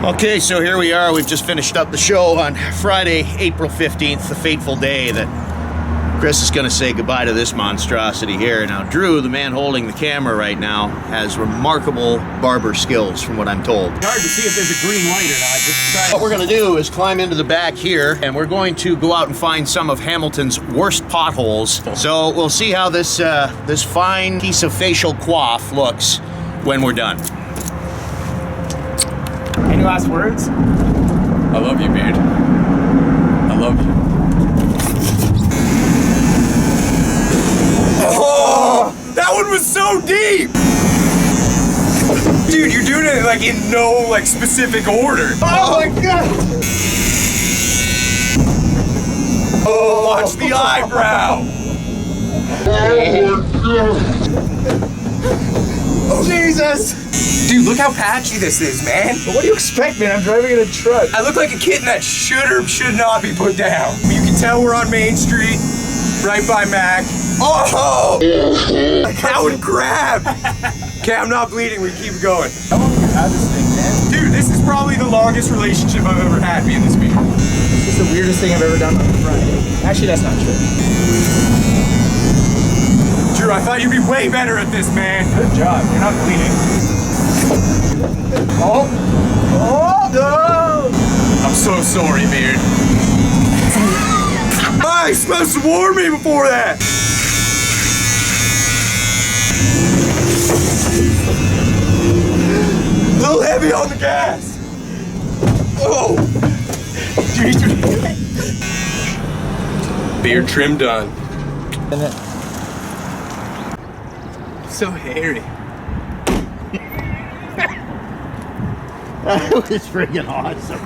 Okay, so here we are. We've just finished up the show on Friday, April 15th, the fateful day that Chris is going to say goodbye to this monstrosity here. Now, Drew, the man holding the camera right now, has remarkable barber skills, from what I'm told. It's hard to see if there's a green light or not. Just try. What we're going to do is climb into the back here, and we're going to go out and find some of Hamilton's worst potholes. So we'll see how this this fine piece of facial coif looks when we're done. Any last words? I love you, Beard. I love you. Oh, that one was so deep! Dude, you're doing it like in no like specific order. Oh my god! Oh, watch the eyebrow! Oh Jesus! Dude, look how patchy this is, man. What do you expect, man? I'm driving in a truck. I look like a kitten that should or should not be put down. You can tell we're on Main Street, right by Mac. Oh! That would grab! Okay, I'm not bleeding, we keep going. How long have you had this thing, man? Dude, this is probably the longest relationship I've ever had, me and this vehicle. This is the weirdest thing I've ever done on the front. Actually, that's not true. Drew, I thought you'd be way better at this, man. Good job. You're not bleeding. Oh! Oh, no! I'm so sorry, Beard. Ah, you're supposed to warn me before that! A little heavy on the gas. Oh! Beard trim done. So hairy. That was freaking awesome.